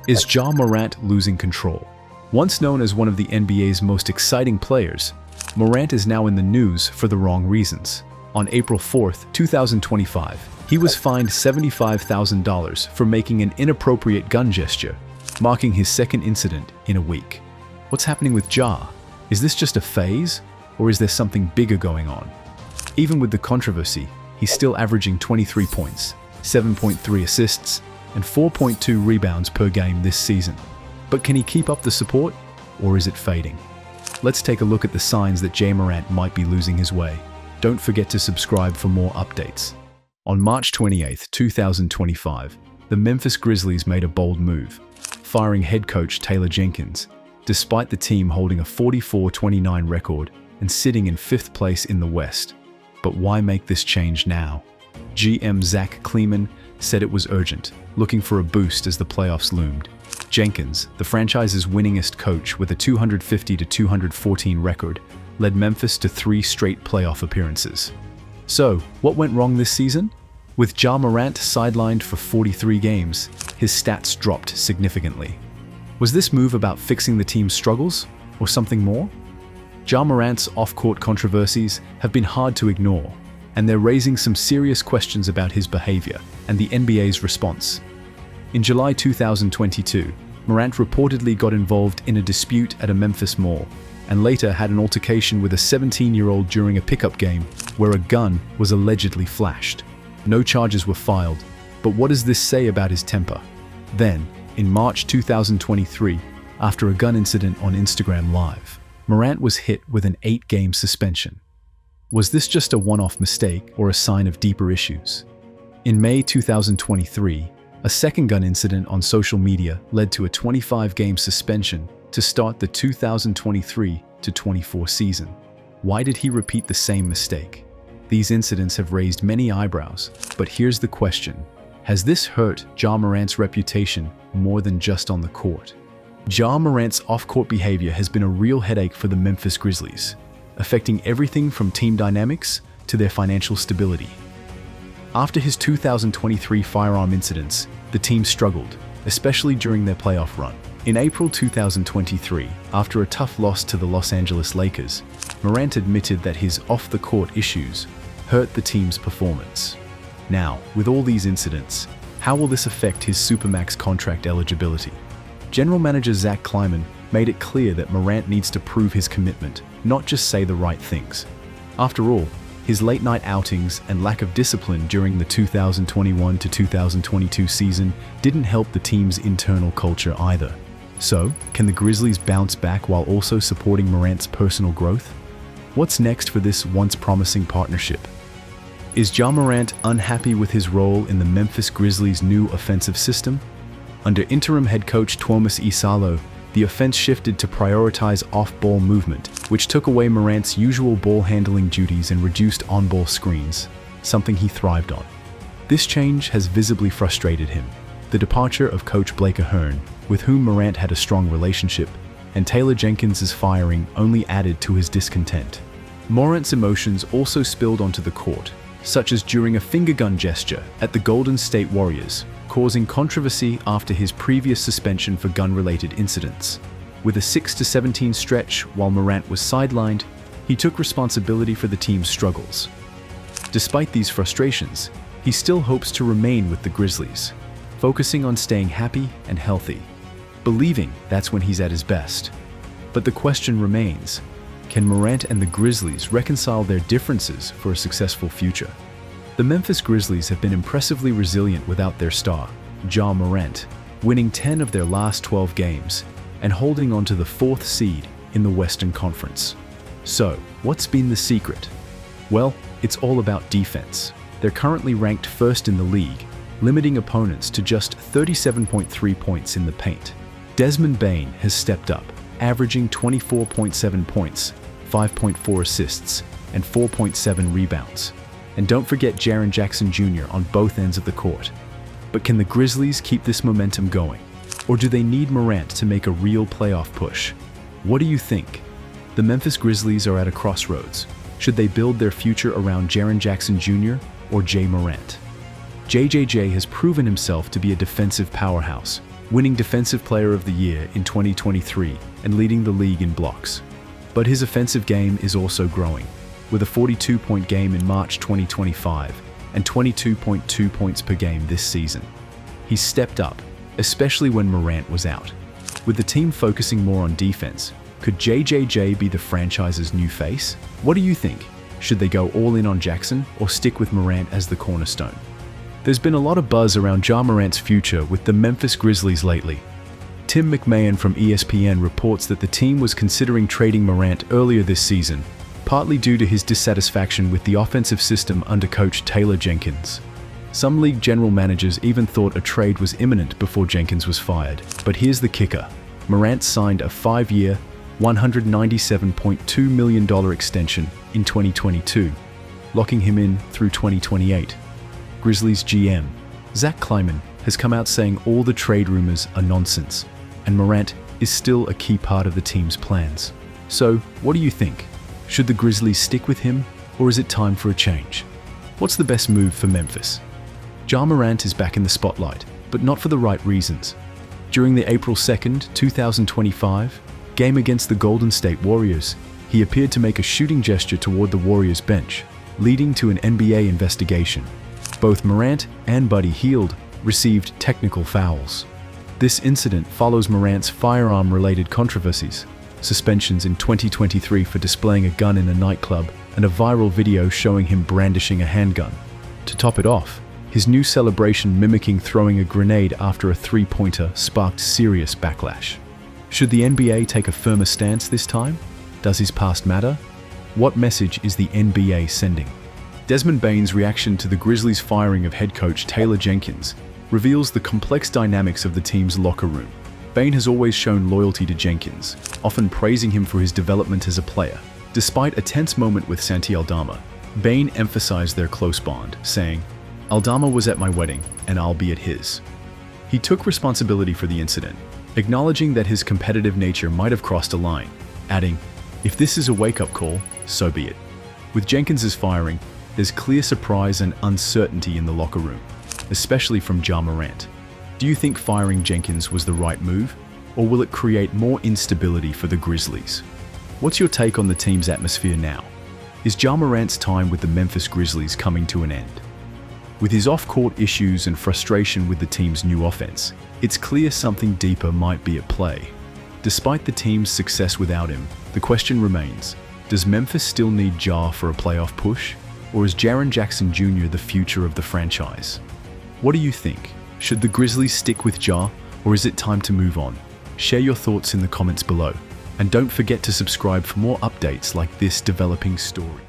Is Ja Morant losing control? Once known as one of the NBA's most exciting players, Morant is now in the news for the wrong reasons. On April 4, 2025, he was fined $75,000 for making an inappropriate gun gesture, marking his second incident in a week. What's happening with Ja? Is this just a phase, or is there something bigger going on? Even with the controversy, he's still averaging 23 points, 7.3 assists, and 4.2 rebounds per game this season. But can he keep up the support, or is it fading? Let's take a look at the signs that Ja Morant might be losing his way. Don't forget to subscribe for more updates. On March 28, 2025, the Memphis Grizzlies made a bold move, firing head coach Taylor Jenkins, despite the team holding a 44-29 record and sitting in 5th place in the West. But why make this change now? GM Zach Kleiman said it was urgent, looking for a boost as the playoffs loomed. Jenkins, the franchise's winningest coach with a 250-214 record, led Memphis to 3 straight playoff appearances. So, what went wrong this season? With Ja Morant sidelined for 43 games, his stats dropped significantly. Was this move about fixing the team's struggles, or something more? Ja Morant's off-court controversies have been hard to ignore, and they're raising some serious questions about his behavior and the NBA's response. In July 2022, Morant reportedly got involved in a dispute at a Memphis mall, and later had an altercation with a 17-year-old during a pickup game where a gun was allegedly flashed. No charges were filed, but what does this say about his temper? Then, in March 2023, after a gun incident on Instagram Live, Morant was hit with an 8-game suspension. Was this just a one-off mistake or a sign of deeper issues? In May 2023, a second gun incident on social media led to a 25-game suspension to start the 2023-24 season. Why did he repeat the same mistake? These incidents have raised many eyebrows, but here's the question. Has this hurt Ja Morant's reputation more than just on the court? Ja Morant's off-court behavior has been a real headache for the Memphis Grizzlies, affecting everything from team dynamics to their financial stability. After his 2023 firearm incidents, the team struggled, especially during their playoff run. In April 2023, after a tough loss to the Los Angeles Lakers, Morant admitted that his off-the-court issues hurt the team's performance. Now, with all these incidents, how will this affect his Supermax contract eligibility? General Manager Zach Kleiman made it clear that Morant needs to prove his commitment, not just say the right things. After all, his late-night outings and lack of discipline during the 2021-2022 season didn't help the team's internal culture either. So, can the Grizzlies bounce back while also supporting Morant's personal growth? What's next for this once promising partnership? Is Ja Morant unhappy with his role in the Memphis Grizzlies' new offensive system? Under interim head coach Thomas Isalo, the offense shifted to prioritize off-ball movement, which took away Morant's usual ball-handling duties and reduced on-ball screens, something he thrived on. This change has visibly frustrated him. The departure of coach Blake Ahern, with whom Morant had a strong relationship, and Taylor Jenkins' firing only added to his discontent. Morant's emotions also spilled onto the court, such as during a finger gun gesture at the Golden State Warriors, causing controversy after his previous suspension for gun-related incidents. With a 6-17 stretch while Morant was sidelined, he took responsibility for the team's struggles. Despite these frustrations, he still hopes to remain with the Grizzlies, focusing on staying happy and healthy, believing that's when he's at his best. But the question remains, can Morant and the Grizzlies reconcile their differences for a successful future? The Memphis Grizzlies have been impressively resilient without their star, Ja Morant, winning 10 of their last 12 games and holding on to the 4th seed in the Western Conference. So, what's been the secret? Well, it's all about defense. They're currently ranked 1st in the league, limiting opponents to just 37.3 points in the paint. Desmond Bane has stepped up, averaging 24.7 points, 5.4 assists, and 4.7 rebounds. And don't forget Jaren Jackson Jr. on both ends of the court. But can the Grizzlies keep this momentum going? Or do they need Morant to make a real playoff push? What do you think? The Memphis Grizzlies are at a crossroads. Should they build their future around Jaren Jackson Jr. or Ja Morant? JJJ has proven himself to be a defensive powerhouse, winning Defensive Player of the Year in 2023 and leading the league in blocks. But his offensive game is also growing, with a 42-point game in March 2025 and 22.2 points per game this season. He's stepped up, especially when Morant was out. With the team focusing more on defense, could JJJ be the franchise's new face? What do you think? Should they go all in on Jackson or stick with Morant as the cornerstone? There's been a lot of buzz around Ja Morant's future with the Memphis Grizzlies lately. Tim McMahon from ESPN reports that the team was considering trading Morant earlier this season, partly due to his dissatisfaction with the offensive system under coach Taylor Jenkins. Some league general managers even thought a trade was imminent before Jenkins was fired. But here's the kicker. Morant signed a 5-year, $197.2 million extension in 2022, locking him in through 2028. Grizzlies GM Zach Kleiman has come out saying all the trade rumors are nonsense, and Morant is still a key part of the team's plans. So, what do you think? Should the Grizzlies stick with him, or is it time for a change? What's the best move for Memphis? Ja Morant is back in the spotlight, but not for the right reasons. During the April 2nd, 2025 game against the Golden State Warriors, he appeared to make a shooting gesture toward the Warriors bench, leading to an NBA investigation. Both Morant and Buddy Hield received technical fouls. This incident follows Morant's firearm-related controversies, suspensions in 2023 for displaying a gun in a nightclub, and a viral video showing him brandishing a handgun. To top it off, his new celebration mimicking throwing a grenade after a three-pointer sparked serious backlash. Should the NBA take a firmer stance this time? Does his past matter? What message is the NBA sending? Desmond Bane's reaction to the Grizzlies' firing of head coach Taylor Jenkins reveals the complex dynamics of the team's locker room. Bane has always shown loyalty to Jenkins, often praising him for his development as a player. Despite a tense moment with Santi Aldama, Bane emphasized their close bond, saying, "Aldama was at my wedding, and I'll be at his." He took responsibility for the incident, acknowledging that his competitive nature might have crossed a line, adding, "If this is a wake-up call, so be it." With Jenkins's firing, there's clear surprise and uncertainty in the locker room, especially from Ja Morant. Do you think firing Jenkins was the right move, or will it create more instability for the Grizzlies? What's your take on the team's atmosphere now? Is Ja Morant's time with the Memphis Grizzlies coming to an end? With his off-court issues and frustration with the team's new offense, it's clear something deeper might be at play. Despite the team's success without him, the question remains, does Memphis still need Ja for a playoff push? Or is Jaren Jackson Jr. the future of the franchise? What do you think? Should the Grizzlies stick with Ja, or is it time to move on? Share your thoughts in the comments below. And don't forget to subscribe for more updates like this developing story.